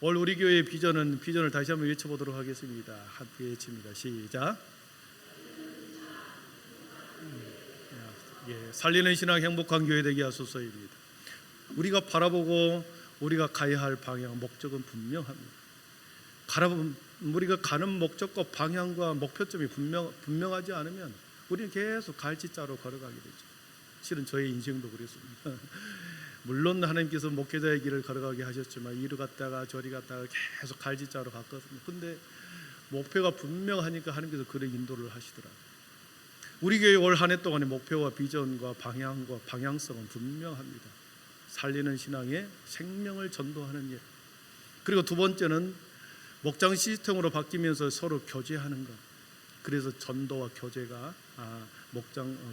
오늘 우리 교회의 비전을 다시 한번 외쳐보도록 하겠습니다. 함께 외칩니다. 시작. 살리는 신앙 행복한 교회 되게 하소서입니다. 우리가 바라보고 우리가 가야 할 방향, 목적은 분명합니다. 우리가 가는 목적과 방향과 목표점이 분명하지 않으면 우리는 계속 갈지자로 걸어가게 되죠. 실은 저의 인생도 그랬습니다. 물론 하나님께서 목회자의 길을 걸어가게 하셨지만 이리 갔다가 저리 갔다가 계속 갈지자로 갔거든요. 근데 목표가 분명하니까 하나님께서 그런 인도를 하시더라고요. 우리 교회 올 한 해 동안의 목표와 비전과 방향과 방향성은 분명합니다. 살리는 신앙에 생명을 전도하는 일. 그리고 두 번째는 목장 시스템으로 바뀌면서 서로 교제하는 것. 그래서 전도와 교제가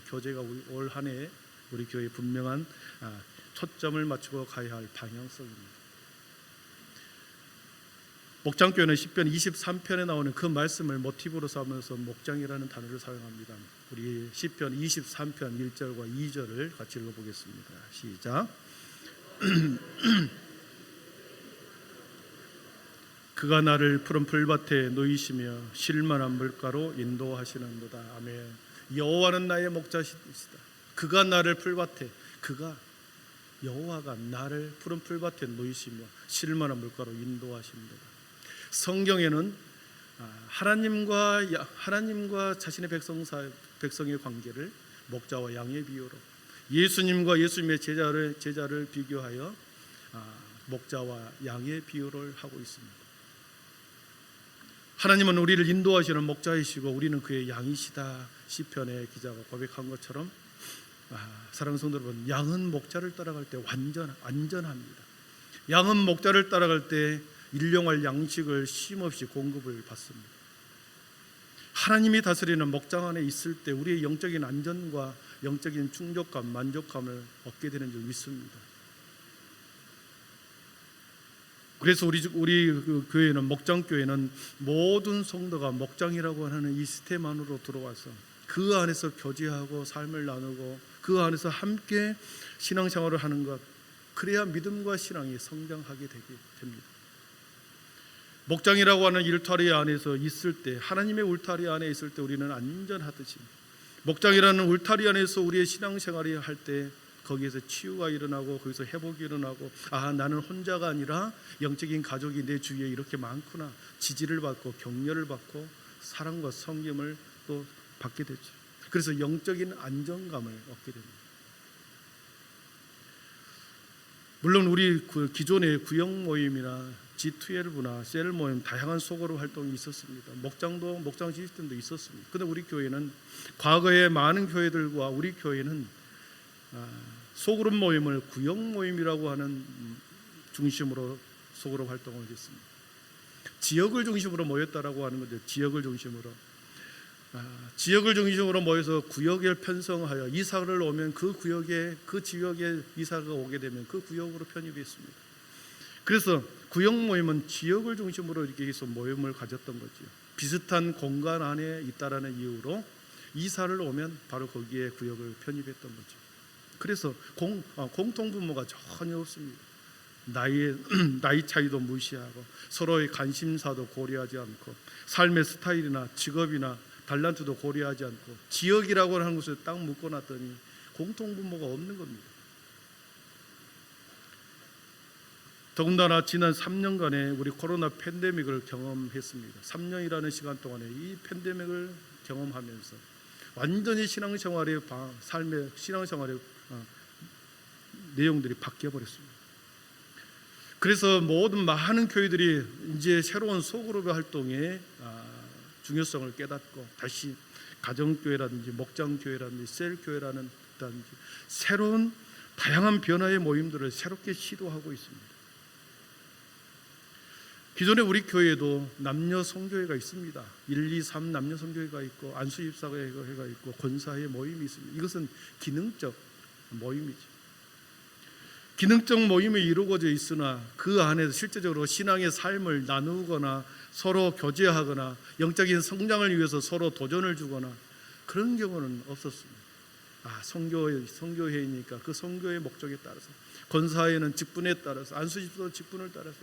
교제가 올 한 해 우리 교회에 분명한 초점을 맞추고 가야 할 방향성입니다. 목장교회는 시편 23편에 나오는 그 말씀을 모티브로 삼아서 목장이라는 단어를 사용합니다. 우리 시편 23편 1절과 2절을 같이 읽어보겠습니다. 시작. 그가 나를 푸른 풀밭에 놓이시며 쉴만한 물가로 인도하시는도다. 아멘. 여호와는 나의 목자시다. 그가 나를 풀밭에, 여호와가 나를 푸른 풀밭에 놓이시며 쉴만한 물가로 인도하시는도다. 성경에는 하나님과 자신의 백성의 관계를 목자와 양의 비유로, 예수님과 예수님의 제자를 비교하여 목자와 양의 비유를 하고 있습니다. 하나님은 우리를 인도하시는 목자이시고 우리는 그의 양이시다. 시편의 기자가 고백한 것처럼 사랑하는 성도 여러분, 양은 목자를 따라갈 때 안전합니다. 양은 목자를 따라갈 때 일용할 양식을 쉼없이 공급을 받습니다. 하나님이 다스리는 목장 안에 있을 때 우리의 영적인 안전과 영적인 충족감, 만족감을 얻게 되는 줄 믿습니다. 그래서 우리 교회는, 목장교회는 모든 성도가 목장이라고 하는 이 시스템 안으로 들어와서 그 안에서 교제하고 삶을 나누고 그 안에서 함께 신앙생활을 하는 것, 그래야 믿음과 신앙이 성장하게 되게 됩니다. 목장이라고 하는 울타리 안에서 있을 때, 하나님의 울타리 안에 있을 때 우리는 안전하듯이, 목장이라는 울타리 안에서 우리의 신앙생활을 할 때 거기에서 치유가 일어나고 거기서 회복이 일어나고, 나는 혼자가 아니라 영적인 가족이 내 주위에 이렇게 많구나, 지지를 받고 격려를 받고 사랑과 섬김을 또 받게 되죠. 그래서 영적인 안정감을 얻게 됩니다. 물론 우리 기존의 구역 모임이나 G12나 셀 모임, 다양한 소그룹 활동이 있었습니다. 목장 시스템도 있었습니다. 그런데 우리 교회는, 과거의 많은 교회들과 우리 교회는 소그룹 모임을 구역 모임이라고 하는 중심으로 소그룹 활동을 했습니다. 지역을 중심으로 모였다라고 하는 건데, 지역을 중심으로 모여서 구역을 편성하여 이사를 오면 그 지역에 이사가 오게 되면 그 구역으로 편입했습니다. 그래서 구역 모임은 지역을 중심으로 이렇게 해서 모임을 가졌던 거죠. 비슷한 공간 안에 있다라는 이유로 이사를 오면 바로 거기에 구역을 편입했던 거죠. 그래서 공통분모가 전혀 없습니다. 나이 차이도 무시하고 서로의 관심사도 고려하지 않고 삶의 스타일이나 직업이나 달란트도 고려하지 않고 지역이라고 하는 것을 딱 묶어놨더니 공통분모가 없는 겁니다. 더군다나 지난 3년간의 우리 코로나 팬데믹을 경험했습니다. 3년이라는 시간 동안에 이 팬데믹을 경험하면서 완전히 신앙생활의 내용들이 바뀌어버렸습니다. 그래서 많은 교회들이 이제 새로운 소그룹의 활동에 중요성을 깨닫고 다시 가정교회라든지 목장교회라든지 셀교회라는 새로운 다양한 변화의 모임들을 새롭게 시도하고 있습니다. 기존에 우리 교회에도 남녀 성교회가 있습니다. 1, 2, 3 남녀 성교회가 있고 안수입사회가 있고 권사회 모임이 있습니다. 이것은 기능적 모임이죠. 기능적 모임이 이루어져 있으나 그 안에서 실제적으로 신앙의 삶을 나누거나 서로 교제하거나 영적인 성장을 위해서 서로 도전을 주거나 그런 경우는 없었습니다. 선교회이니까 그 선교의 목적에 따라서, 권사회는 직분에 따라서, 안수집도 직분을 따라서,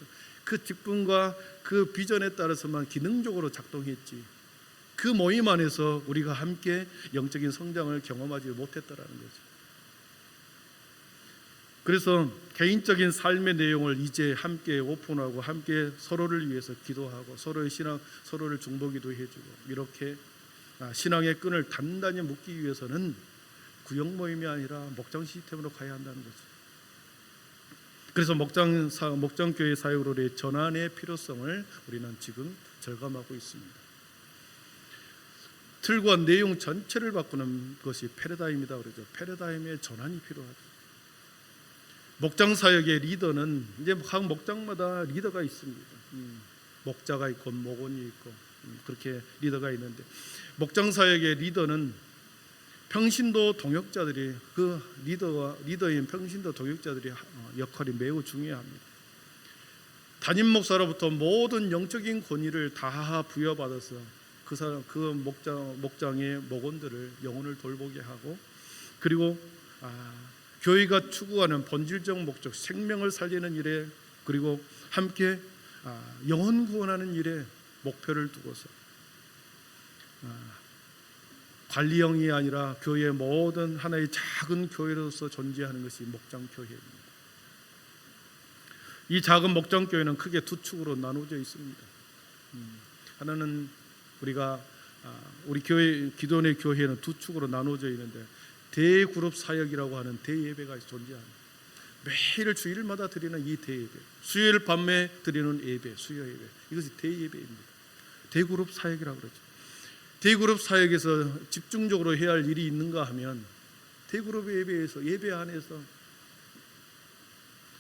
그 직분과 그 비전에 따라서만 기능적으로 작동했지, 그 모임 안에서 우리가 함께 영적인 성장을 경험하지 못했다라는 거죠. 그래서 개인적인 삶의 내용을 이제 함께 오픈하고 함께 서로를 위해서 기도하고 서로의 신앙, 서로를 중보기도 해주고, 이렇게 신앙의 끈을 단단히 묶기 위해서는 구역 모임이 아니라 목장 시스템으로 가야 한다는 거죠. 그래서 목장교회 사역으로의 전환의 필요성을 우리는 지금 절감하고 있습니다. 틀과 내용 전체를 바꾸는 것이 패러다임이다 그러죠. 패러다임의 전환이 필요하죠. 목장 사역의 리더는 이제 각 목장마다 리더가 있습니다. 목자가 있고 목원이 있고 그렇게 리더가 있는데, 목장 사역의 리더는 평신도 동역자들이, 그 리더인 평신도 동역자들이 역할이 매우 중요합니다. 담임 목사로부터 모든 영적인 권위를 다 부여받아서 그 목장의 목원들을 영혼을 돌보게 하고, 그리고 교회가 추구하는 본질적 목적, 생명을 살리는 일에, 그리고 함께 영혼 구원하는 일에 목표를 두고서 관리형이 아니라 교회의 모든 하나의 작은 교회로서 존재하는 것이 목장교회입니다. 이 작은 목장교회는 크게 두 축으로 나누어져 있습니다. 하나는 우리 교회, 기존의 교회는 두 축으로 나누어져 있는데, 대그룹 사역이라고 하는 대예배가 존재합니다. 매일 주일마다 드리는 이 대예배, 수요일 밤에 드리는 예배, 수요 예배, 이것이 대예배입니다. 대그룹 사역이라고 그러죠. 대그룹 사역에서 집중적으로 해야 할 일이 있는가 하면, 대그룹 예배에서, 예배 안에서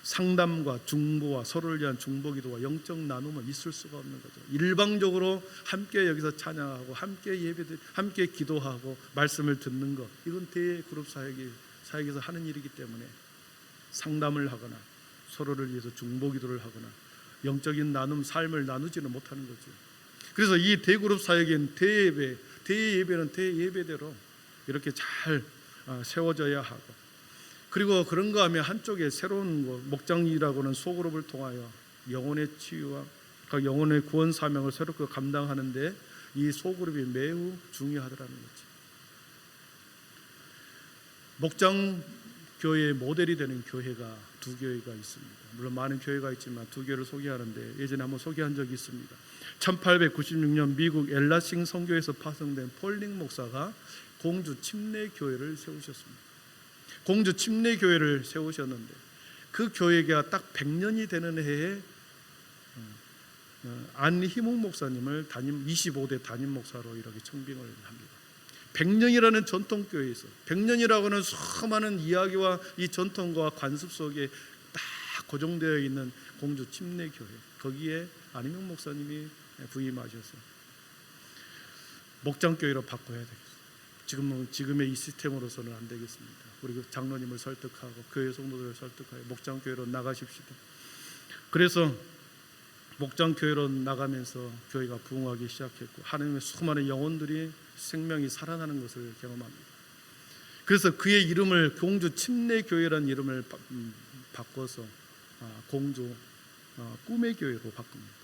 상담과 중보와 서로를 위한 중보기도와 영적 나눔은 있을 수가 없는 거죠. 일방적으로 함께 여기서 찬양하고 함께 예배드, 함께 기도하고 말씀을 듣는 것, 이건 대그룹 사역에서 하는 일이기 때문에 상담을 하거나 서로를 위해서 중보기도를 하거나 영적인 나눔, 삶을 나누지는 못하는 거죠. 그래서 이 대그룹 사역인 대예배는 대예배대로 이렇게 잘 세워져야 하고, 그리고 그런가 하면 한쪽에 새로운 목장이라고는 소그룹을 통하여 영혼의 치유와 영혼의 구원 사명을 새롭게 감당하는데 이 소그룹이 매우 중요하더라는 거죠. 목장 교회의 모델이 되는 교회가 두 교회가 있습니다. 물론 많은 교회가 있지만 두 교회를 소개하는데, 예전에 한번 소개한 적이 있습니다. 1896년 미국 엘라싱 선교에서 파송된 폴링 목사가 공주 침례교회를 세우셨습니다. 공주 침례교회를 세우셨는데, 그 교회가 딱 100년이 되는 해에 안희묵 목사님을 25대 담임 목사로 이렇게 청빙을 합니다. 100년이라는 전통교회에서, 100년이라고는 수많은 이야기와 이 전통과 관습 속에 딱 고정되어 있는 공주 침례교회, 거기에 안희묵 목사님이 부임하셔서 목장교회로 바꿔야 되겠어요. 지금의 이 시스템으로서는 안 되겠습니다. 그리고 장로님을 설득하고 교회 성도들을 설득하여 목장교회로 나가십시다. 그래서 목장교회로 나가면서 교회가 부흥하기 시작했고, 하나님의 수많은 영혼들이 생명이 살아나는 것을 경험합니다. 그래서 그의 이름을 공주 침례교회라는 이름을 바꿔서 공주 꿈의 교회로 바꿉니다.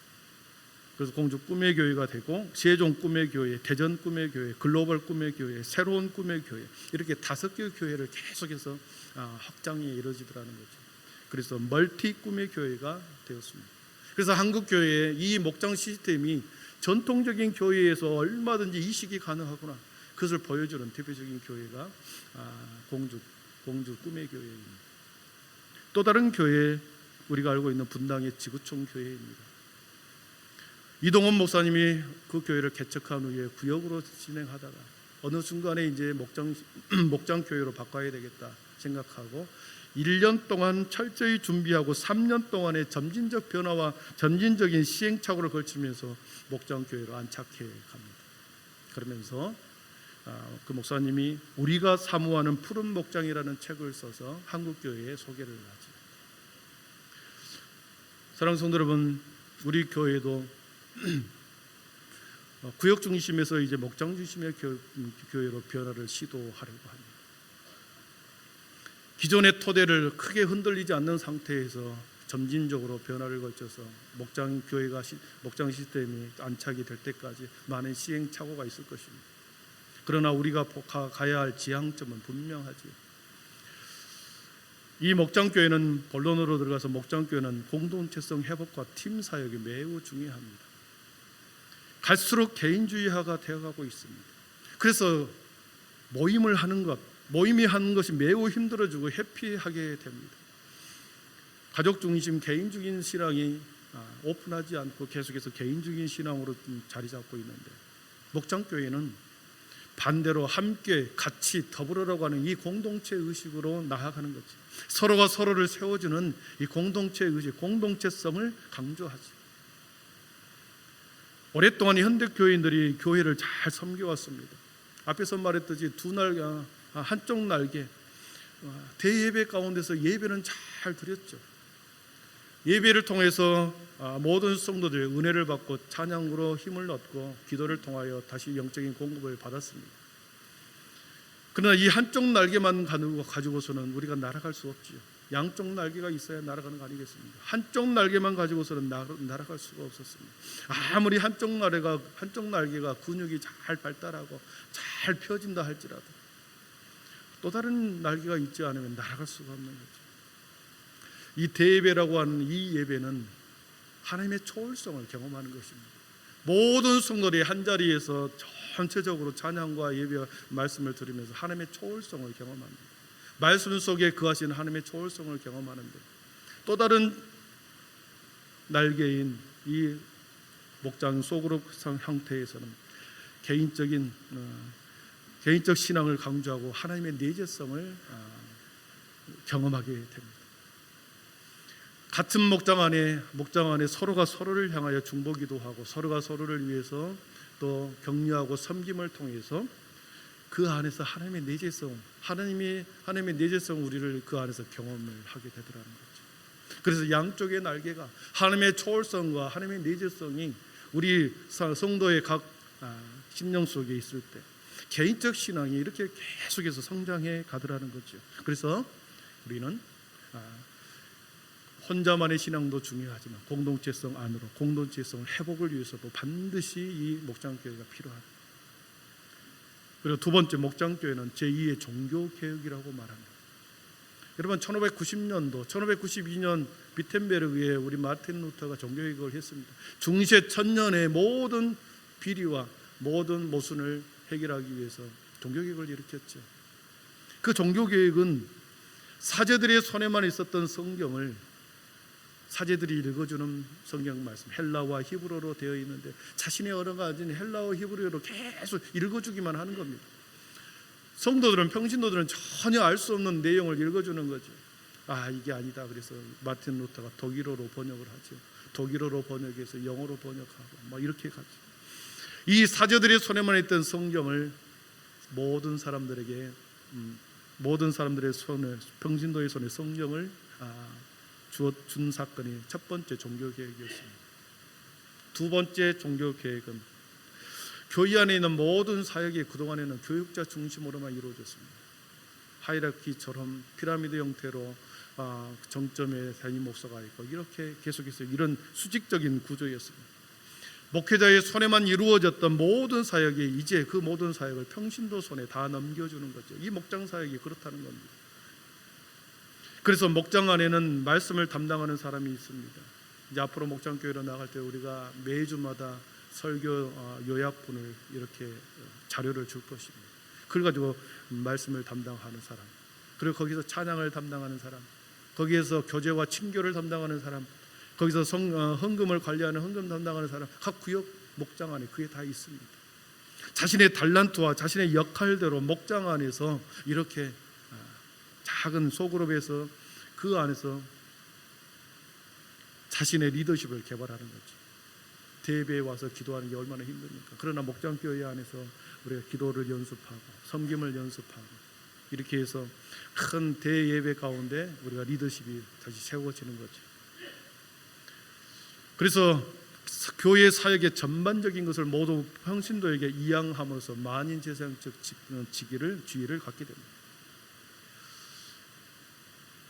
그래서 공주 꿈의 교회가 되고, 세종 꿈의 교회, 대전 꿈의 교회, 글로벌 꿈의 교회, 새로운 꿈의 교회, 이렇게 5개의 교회를 계속해서 확장이 이루어지더라는 거죠. 그래서 멀티 꿈의 교회가 되었습니다. 그래서 한국 교회의 이 목장 시스템이 전통적인 교회에서 얼마든지 이식이 가능하구나, 그것을 보여주는 대표적인 교회가 공주 꿈의 교회입니다. 또 다른 교회, 우리가 알고 있는 분당의 지구촌 교회입니다. 이동원 목사님이 그 교회를 개척한 후에 구역으로 진행하다가 어느 순간에 이제 목장 교회로 바꿔야 되겠다 생각하고 1년 동안 철저히 준비하고 3년 동안의 점진적 변화와 점진적인 시행착오를 거치면서 목장 교회로 안착해 갑니다. 그러면서 그 목사님이 우리가 사모하는 푸른 목장이라는 책을 써서 한국 교회에 소개를 하죠. 사랑하는 성도 여러분, 우리 교회도 구역 중심에서 이제 목장 중심의 교회로 변화를 시도하려고 합니다. 기존의 토대를 크게 흔들리지 않는 상태에서 점진적으로 변화를 거쳐서 목장 시스템이 안착이 될 때까지 많은 시행착오가 있을 것입니다. 그러나 우리가 가야 할 지향점은 분명하지. 이 목장교회는, 본론으로 들어가서 목장교회는 공동체성 회복과 팀 사역이 매우 중요합니다. 갈수록 개인주의화가 되어가고 있습니다. 그래서 모임이 하는 것이 매우 힘들어지고 회피하게 됩니다. 가족 중심 개인적인 신앙이 오픈하지 않고 계속해서 개인적인 신앙으로 자리 잡고 있는데, 목장교회는 반대로 함께 같이 더불어라고 하는 이 공동체 의식으로 나아가는 거지. 서로가 서로를 세워주는 이 공동체 의식, 공동체성을 강조하지. 오랫동안 현대교인들이 교회를 잘 섬겨왔습니다. 앞에서 말했듯이 한쪽 날개, 대예배 가운데서 예배는 잘 드렸죠. 예배를 통해서 모든 성도들의 은혜를 받고 찬양으로 힘을 얻고 기도를 통하여 다시 영적인 공급을 받았습니다. 그러나 이 한쪽 날개만 가지고서는 우리가 날아갈 수 없지요. 양쪽 날개가 있어야 날아가는 거 아니겠습니까? 한쪽 날개만 가지고서는 날아갈 수가 없었습니다. 아무리 한쪽 날개가 근육이 잘 발달하고 잘 펴진다 할지라도 또 다른 날개가 있지 않으면 날아갈 수가 없는 거죠. 이 대예배라고 하는 이 예배는 하나님의 초월성을 경험하는 것입니다. 모든 성도들이 한자리에서 전체적으로 찬양과 예배와 말씀을 들으면서 하나님의 초월성을 경험합니다. 말씀 속에 거하신 하나님의 초월성을 경험하는데, 또 다른 날개인 이 목장 소그룹 형태에서는 개인적 신앙을 강조하고 하나님의 내재성을 경험하게 됩니다. 같은 목장 안에 서로가 서로를 향하여 중보기도 하고 서로가 서로를 위해서 또 격려하고 섬김을 통해서 그 안에서 하나님의 내재성 우리를 그 안에서 경험을 하게 되더라는 거죠. 그래서 양쪽의 날개가 하나님의 초월성과 하나님의 내재성이 우리 성도의 각 심령 속에 있을 때 개인적 신앙이 이렇게 계속해서 성장해 가더라는 거죠. 그래서 우리는 혼자만의 신앙도 중요하지만 공동체성 안으로 공동체성 회복을 위해서도 반드시 이 목장교회가 필요합니다. 그리고 두 번째, 목장교회는 제2의 종교개혁이라고 말합니다. 여러분, 1592년 비텐베르그에 우리 마틴 루터가 종교개혁을 했습니다. 중세 천년의 모든 비리와 모든 모순을 해결하기 위해서 종교개혁을 일으켰죠. 그 종교개혁은 사제들의 손에만 있었던 성경을 사제들이 읽어주는 성경 말씀, 헬라와 히브리어로 되어 있는데 자신의 여러 가지 헬라어 히브리어로 계속 읽어주기만 하는 겁니다. 평신도들은 전혀 알 수 없는 내용을 읽어주는 거죠. 이게 아니다. 그래서 마틴 루터가 독일어로 번역을 하죠. 독일어로 번역해서 영어로 번역하고 이렇게 가죠. 이 사제들의 손에만 있던 성경을 모든 사람들의 손에, 평신도의 손에 성경을 준 사건이 첫 번째 종교개혁이었습니다. 두 번째 종교개혁은 교회 안에 있는 모든 사역이 그동안에는 교육자 중심으로만 이루어졌습니다. 하이라키처럼 피라미드 형태로 정점에 담임 목사가 있고 이렇게 계속해서 이런 수직적인 구조였습니다. 목회자의 손에만 이루어졌던 모든 사역이 이제 그 모든 사역을 평신도 손에 다 넘겨주는 거죠. 이 목장 사역이 그렇다는 겁니다. 그래서 목장 안에는 말씀을 담당하는 사람이 있습니다. 이제 앞으로 목장교회로 나갈 때 우리가 매주마다 설교 요약본을 이렇게 자료를 줄 것입니다. 그걸 가지고 말씀을 담당하는 사람, 그리고 거기서 찬양을 담당하는 사람, 거기에서 교제와 친교를 담당하는 사람, 거기서 헌금을 관리하는 헌금 담당하는 사람, 각 구역 목장 안에 그게 다 있습니다. 자신의 달란트와 자신의 역할대로 목장 안에서 이렇게 작은 소그룹에서 그 안에서 자신의 리더십을 개발하는 거죠. 대회에 와서 기도하는 게 얼마나 힘듭니까? 그러나 목장교회 안에서 우리가 기도를 연습하고 섬김을 연습하고 이렇게 해서 큰 대예배 가운데 우리가 리더십이 다시 세워지는 거죠. 그래서 교회 사역의 전반적인 것을 모두 평신도에게 이양함으로써 만인 제사장적 지위를 갖게 됩니다.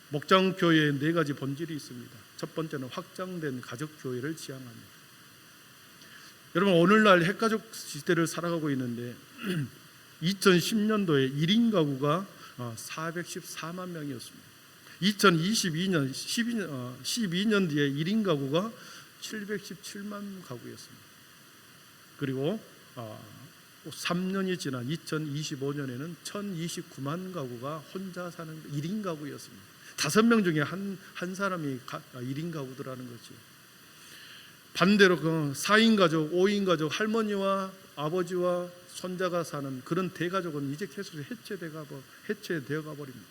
목장 교회에 네 가지 본질이 있습니다. 첫 번째는 확장된 가족 교회를 지향합니다. 여러분, 오늘날 핵가족 시대를 살아가고 있는데 2010년도에 1인 가구가 414만 명이었습니다. 2022년 12년 뒤에 1인 가구가 717만 가구였습니다. 그리고 3년이 지난 2025년에는 1029만 가구가 혼자 사는 1인 가구였습니다. 5명 중에 한 사람이 1인 가구더라는 거죠. 반대로 그 4인 가족, 5인 가족, 할머니와 아버지와 손자가 사는 그런 대가족은 이제 계속 해체되어 가버립니다.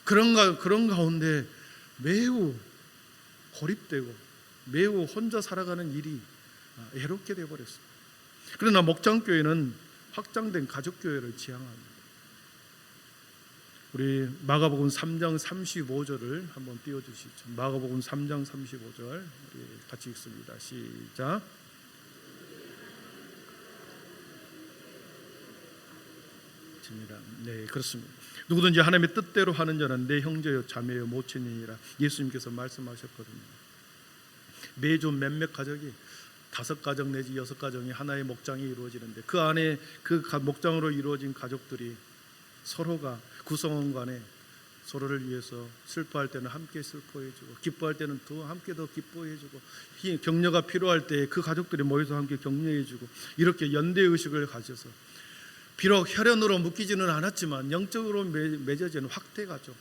그런 가운데 매우 고립되고 매우 혼자 살아가는 일이 애롭게 되어버렸습니다. 그러나 목장교회는 확장된 가족교회를 지향합니다. 우리 마가복음 3장 35절을 한번 띄워주시죠. 마가복음 3장 35절 우리 같이 읽습니다. 시작. 네, 그렇습니다. 누구든지 하나님의 뜻대로 하는 자는 내 형제요 자매요 모친이니라 예수님께서 말씀하셨거든요. 매주 몇몇 가족이 5가정 내지 6가정이 하나의 목장이 이루어지는데 그 안에 그 목장으로 이루어진 가족들이 서로가 구성원 간에 서로를 위해서 슬퍼할 때는 함께 슬퍼해주고 기뻐할 때는 함께 더 기뻐해주고 격려가 필요할 때 그 가족들이 모여서 함께 격려해주고 이렇게 연대의식을 가져서 비록 혈연으로 묶이지는 않았지만 영적으로 맺어지는 확대가족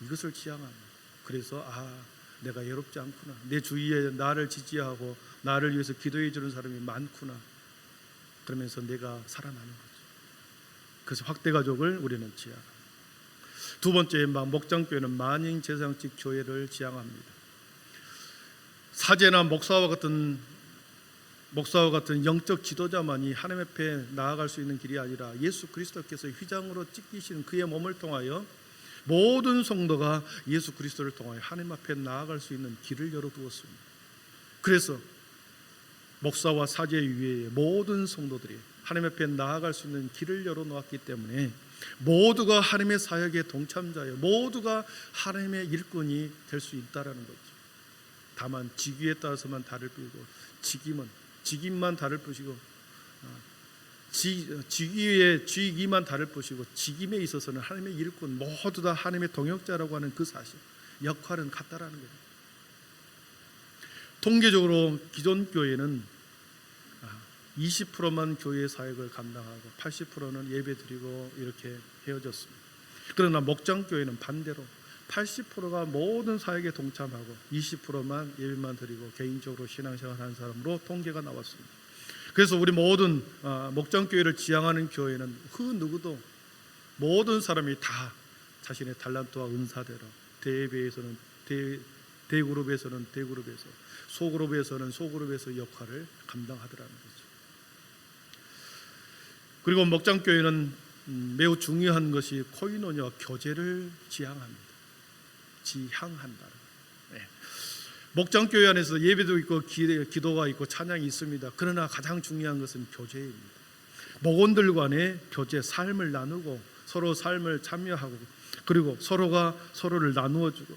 이것을 지향합니다. 그래서 내가 외롭지 않구나, 내 주위에 나를 지지하고 나를 위해서 기도해 주는 사람이 많구나, 그러면서 내가 살아나는 거죠. 그래서 확대가족을 우리는 지향합니다. 두 번째, 목장교회는 만인재상직 교회를 지향합니다. 사제나 목사와 같은 영적 지도자만이 하나님 앞에 나아갈 수 있는 길이 아니라 예수 그리스도께서 휘장으로 찢기신 그의 몸을 통하여 모든 성도가 예수 그리스도를 통하여 하나님 앞에 나아갈 수 있는 길을 열어두었습니다. 그래서 목사와 사제 위에 모든 성도들이 하나님 앞에 나아갈 수 있는 길을 열어놓았기 때문에 모두가 하나님의 사역의 동참자예요. 모두가 하나님의 일꾼이 될 수 있다라는 거죠. 다만 직위에 따라서만 다를 뿐이고 직임만 다를 뿐이고 직위만 다를 뿐이고 직임에 있어서는 하나님의 일꾼 모두 다 하나님의 동역자라고 하는 그 사실, 역할은 같다라는 거예요. 통계적으로 기존 교회는 20%만 교회 사역을 감당하고 80%는 예배 드리고 이렇게 헤어졌습니다. 그러나 목장교회는 반대로 80%가 모든 사역에 동참하고 20%만 예배만 드리고 개인적으로 신앙생활 하는 사람으로 통계가 나왔습니다. 그래서 우리 모든 목장교회를 지향하는 교회는 그 누구도 모든 사람이 다 자신의 달란트와 은사대로 대예배에서는 대그룹에서는 대그룹에서, 소그룹에서는 소그룹에서 역할을 감당하더라는 거죠. 그리고 목장교회는 매우 중요한 것이 코이노니아 교제를 지향합니다. 지향한다. 네. 목장교회 안에서 예배도 있고 기도가 있고 찬양이 있습니다. 그러나 가장 중요한 것은 교제입니다. 목원들 간의 교제, 삶을 나누고 서로 삶을 참여하고 그리고 서로가 서로를 나누어주고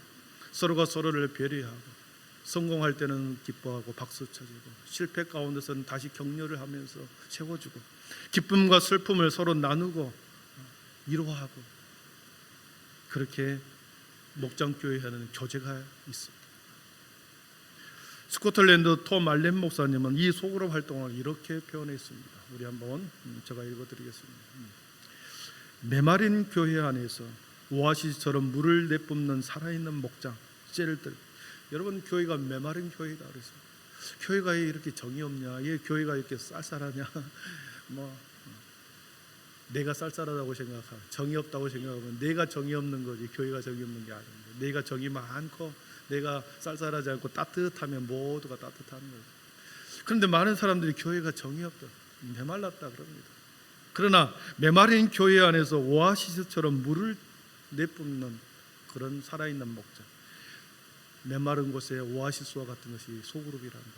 서로가 서로를 배려하고 성공할 때는 기뻐하고 박수 쳐주고 실패 가운데서는 다시 격려를 하면서 세워주고 기쁨과 슬픔을 서로 나누고 위로하고 그렇게 목장교회 하는 교제가 있습니다. 스코틀랜드 톰 알렌 목사님은 이 소그룹 활동을 이렇게 표현했습니다. 우리 한번 제가 읽어드리겠습니다. 메마른 교회 안에서 오아시스처럼 물을 내뿜는 살아있는 목장 셀들. 여러분, 교회가 메마른 교회다 그래서 교회가 이렇게 정이 없냐, 얘 교회가 이렇게 쌀쌀하냐, 내가 쌀쌀하다고 생각하고 정이 없다고 생각하면 내가 정이 없는 거지 교회가 정이 없는 게 아닙니다. 내가 정이 많고 내가 쌀쌀하지 않고 따뜻하면 모두가 따뜻한 거죠. 그런데 많은 사람들이 교회가 정이 없다, 메말랐다 그럽니다. 그러나 메마른 교회 안에서 오아시스처럼 물을 내뿜는 그런 살아있는 목장, 메마른 곳에 오아시스와 같은 것이 소그룹이라는 거죠.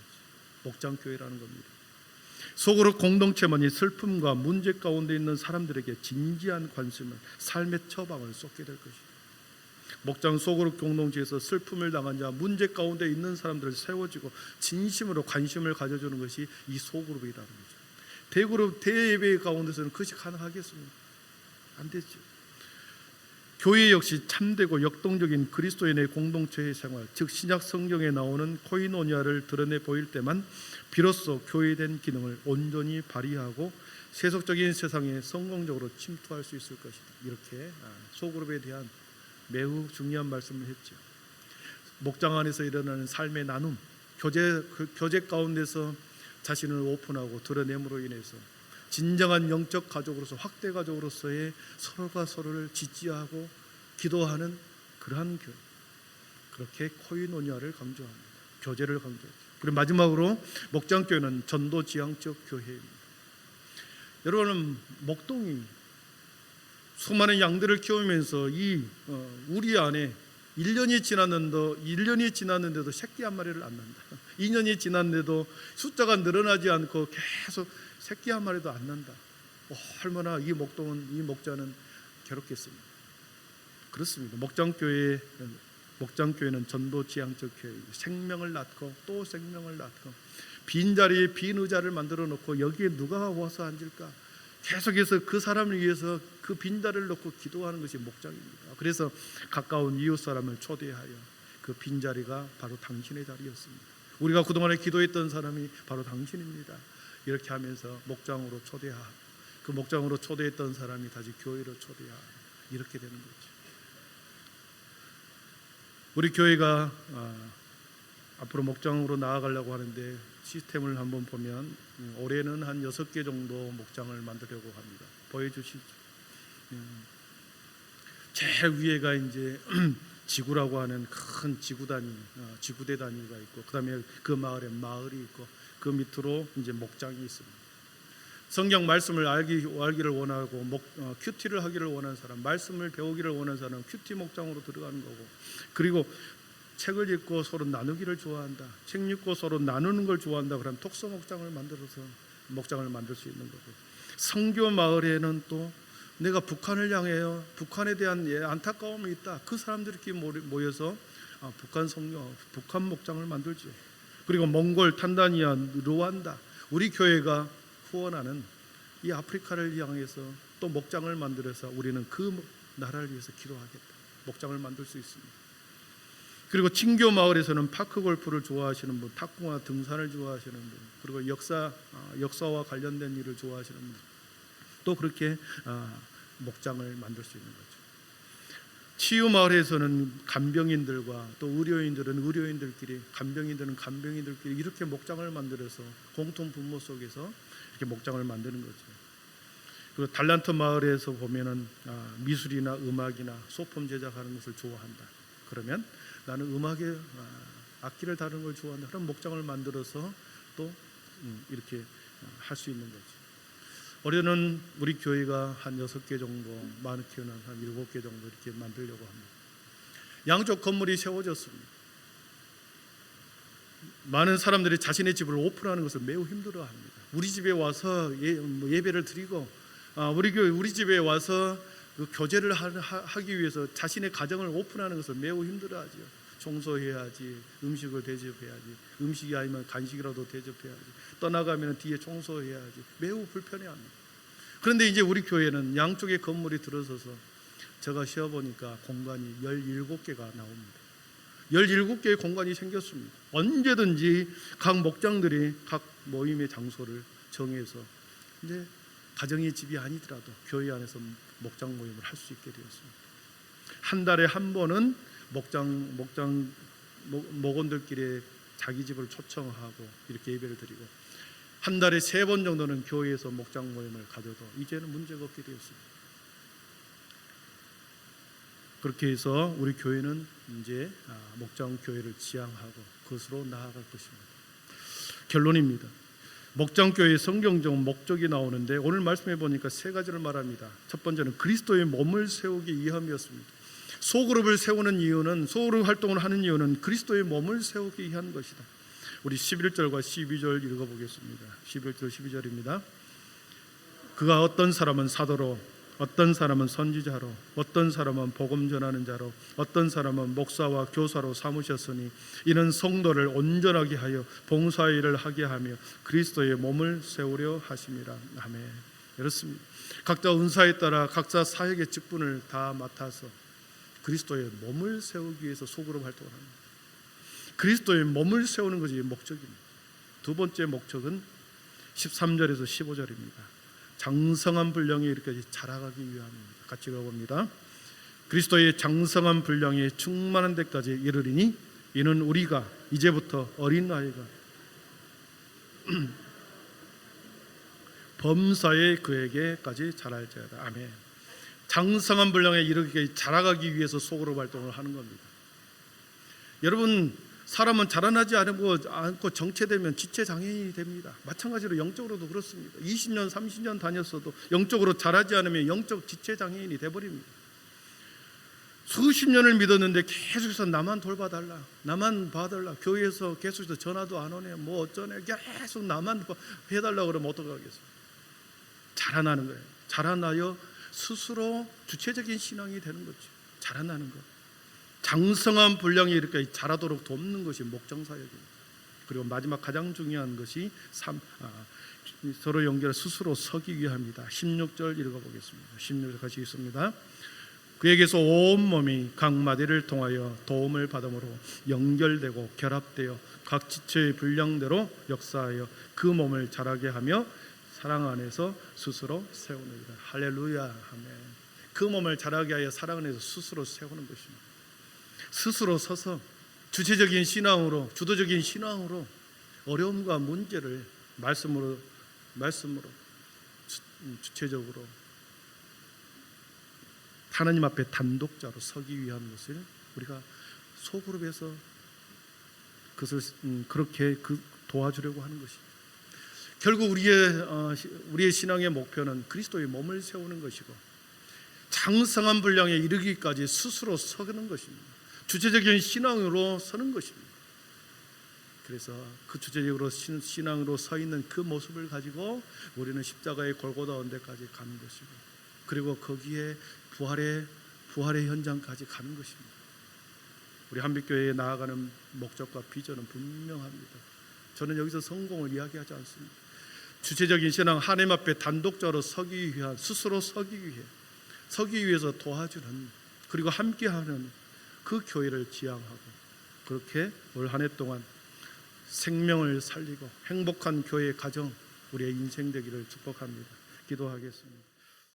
목장교회라는 겁니다. 소그룹 공동체만이 슬픔과 문제 가운데 있는 사람들에게 진지한 관심을, 삶의 처방을 쏟게 될 것입니다. 목장 소그룹 공동체에서 슬픔을 당한 자, 문제 가운데 있는 사람들을 세워지고 진심으로 관심을 가져주는 것이 이 소그룹이라는 거죠. 대그룹 대예배 가운데서는 그것이 가능하겠습니까? 안 되죠. 교회 역시 참되고 역동적인 그리스도인의 공동체의 생활, 즉 신약 성경에 나오는 코이노니아를 드러내 보일 때만 비로소 교회된 기능을 온전히 발휘하고 세속적인 세상에 성공적으로 침투할 수 있을 것이다. 이렇게 소그룹에 대한 매우 중요한 말씀을 했죠. 목장 안에서 일어나는 삶의 나눔, 교제 가운데서 자신을 오픈하고 드러냄으로 인해서 진정한 영적 가족으로서, 확대 가족으로서의 서로가 서로를 지지하고 기도하는 그러한 교회, 그렇게 코이노니아를 강조합니다. 교제를 강조합니다. 그리고 마지막으로 목장교회는 전도지향적 교회입니다. 여러분은 목동이 수많은 양들을 키우면서 이 우리 안에 1년이 지났는데도 새끼 한 마리를 안 낳는다. 2년이 지났는데도 숫자가 늘어나지 않고 계속 새끼 한 마리도 안 난다. 얼마나 이 목자는 괴롭겠습니까? 그렇습니다. 목장교회는 전도지향적 교회입니다. 생명을 낳고 또 생명을 낳고 빈자리에 빈 의자를 만들어 놓고 여기에 누가 와서 앉을까? 계속해서 그 사람을 위해서 그 빈자리를 놓고 기도하는 것이 목장입니다. 그래서 가까운 이웃 사람을 초대하여 그 빈자리가 바로 당신의 자리였습니다. 우리가 그동안에 기도했던 사람이 바로 당신입니다. 이렇게 하면서 목장으로 초대하고 그 목장으로 초대했던 사람이 다시 교회로 초대하고 이렇게 되는 거죠. 우리 교회가 앞으로 목장으로 나아가려고 하는데 시스템을 한번 보면 올해는 한 6개 정도 목장을 만들려고 합니다. 보여주시죠. 제일 위에가 이제 지구라고 하는 큰 지구대 단위가 있고, 그 다음에 그 마을에 마을이 있고, 그 밑으로 이제 목장이 있습니다. 성경 말씀을 알기를 원하고 큐티를 하기를 원하는 사람, 말씀을 배우기를 원하는 사람 큐티 목장으로 들어가는 거고, 그리고 책을 읽고 서로 나누기를 좋아한다, 책 읽고 서로 나누는 걸 좋아한다 그러면 독서 목장을 만들어서 목장을 만들 수 있는 거고, 선교 마을에는 또 내가 북한을 향해요, 북한에 대한 안타까움이 있다, 그 사람들끼리 모여서 북한 목장을 만들죠. 그리고 몽골, 탄자니아, 루안다, 우리 교회가 후원하는 이 아프리카를 향해서 또 목장을 만들어서 우리는 그 나라를 위해서 기도하겠다, 목장을 만들 수 있습니다. 그리고 친교 마을에서는 파크 골프를 좋아하시는 분, 탁구나 등산을 좋아하시는 분, 그리고 역사와 관련된 일을 좋아하시는 분, 또 그렇게 목장을 만들 수 있는 거죠. 치유 마을에서는 간병인들과 또 의료인들은 의료인들끼리, 간병인들은 간병인들끼리 이렇게 목장을 만들어서 공통 분모 속에서 이렇게 목장을 만드는 거죠. 그리고 달란트 마을에서 보면은 미술이나 음악이나 소품 제작하는 것을 좋아한다. 그러면 나는 음악에 악기를 다루는 걸 좋아한다. 그럼 목장을 만들어서 또 이렇게 할 수 있는 거죠. 올해는 우리 교회가 한 6개 정도, 많게는 한 7개 정도 이렇게 만들려고 합니다. 양쪽 건물이 세워졌습니다. 많은 사람들이 자신의 집을 오픈하는 것을 매우 힘들어합니다. 우리 집에 와서 예배를 드리고 우리 집에 와서 그 교제를 하기 위해서 자신의 가정을 오픈하는 것을 매우 힘들어하죠. 청소해야지, 음식을 대접해야지, 음식이 아니면 간식이라도 대접해야지, 떠나가면 뒤에 청소해야지, 매우 불편해합니다. 그런데 이제 우리 교회는 양쪽에 건물이 들어서서 제가 쉬어보니까 공간이 17개가 나옵니다. 17개의 공간이 생겼습니다. 언제든지 각 목장들이 각 모임의 장소를 정해서 이제 가정의 집이 아니더라도 교회 안에서 목장 모임을 할 수 있게 되었습니다. 한 달에 한 번은 목원들끼리 자기 집을 초청하고 이렇게 예배를 드리고, 한 달에 3번 정도는 교회에서 목장 모임을 가져도 이제는 문제가 없게 되었습니다. 그렇게 해서 우리 교회는 이제 목장 교회를 지향하고 그것으로 나아갈 것입니다. 결론입니다. 목장 교회의 성경적 목적이 나오는데 오늘 말씀해 보니까 3가지를 말합니다. 첫 번째는 그리스도의 몸을 세우기 위함이었습니다. 소그룹을 세우는 이유는, 소그룹 활동을 하는 이유는 그리스도의 몸을 세우기 위한 것이다. 우리 11절과 12절 읽어보겠습니다. 11절 12절입니다. 그가 어떤 사람은 사도로, 어떤 사람은 선지자로, 어떤 사람은 복음 전하는 자로, 어떤 사람은 목사와 교사로 삼으셨으니 이는 성도를 온전하게 하여 봉사의 일을 하게 하며 그리스도의 몸을 세우려 하심이라. 아멘. 이렇습니다. 각자 은사에 따라 각자 사역의 직분을 다 맡아서 그리스도의 몸을 세우기 위해서 소그룹 활동을 합니다. 그리스도의 몸을 세우는 것이 목적입니다. 두 번째 목적은 13절에서 15절입니다. 장성한 분량에 이렇게 자라가기 위함입니다. 같이 읽어봅니다. 그리스도의 장성한 분량에 충만한 데까지 이르리니 이는 우리가 이제부터 어린아이가 범사에 그에게까지 자랄지어다. 아멘. 장성한 분량에 이르기까지 자라가기 위해서 소그룹 활동을 하는 겁니다. 여러분, 사람은 자라나지 않고 정체되면 지체장애인이 됩니다. 마찬가지로 영적으로도 그렇습니다. 20년 30년 다녔어도 영적으로 자라지 않으면 영적 지체장애인이 돼버립니다. 수십 년을 믿었는데 계속해서 나만 돌봐달라, 나만 봐달라, 교회에서 계속해서 전화도 안 오네, 뭐 어쩌네, 계속 나만 해달라고 그러면 어떡하겠어요? 자라나는 거예요. 자라나여 스스로 주체적인 신앙이 되는 거죠. 자라나는 것. 장성한 분량이 이렇게 자라도록 돕는 것이 목장사역입니다. 그리고 마지막 가장 중요한 것이 서로 연결해 스스로 서기 위함이다. 16절 읽어보겠습니다. 16절 같이 읽습니다. 그에게서 온몸이 각 마디를 통하여 도움을 받음으로 연결되고 결합되어 각 지체의 분량대로 역사하여 그 몸을 자라게 하며 사랑 안에서 스스로 세우느니라. 할렐루야. 아멘. 그 몸을 자라게 하여 사랑 안에서 스스로 세우는 것입니다. 스스로 서서 주체적인 신앙으로, 주도적인 신앙으로 어려움과 문제를 말씀으로 주체적으로 하나님 앞에 단독자로 서기 위한 것을 우리가 소그룹에서 그것을 그렇게 도와주려고 하는 것입니다. 결국 우리의 신앙의 목표는 그리스도의 몸을 세우는 것이고 장성한 분량에 이르기까지 스스로 서는 것입니다. 주체적인 신앙으로 서는 것입니다. 그래서 그 주체적으로 신앙으로 서 있는 그 모습을 가지고 우리는 십자가의 골고다 언대까지 가는 것이고, 그리고 거기에 부활의 현장까지 가는 것입니다. 우리 한빛교회에 나아가는 목적과 비전은 분명합니다. 저는 여기서 성공을 이야기하지 않습니다. 주체적인 신앙, 하나님 앞에 단독자로 서기 위한, 스스로 서기 위해서 도와주는, 그리고 함께하는 그 교회를 지향하고, 그렇게 올 한 해 동안 생명을 살리고 행복한 교회 가정, 우리의 인생 되기를 축복합니다. 기도하겠습니다.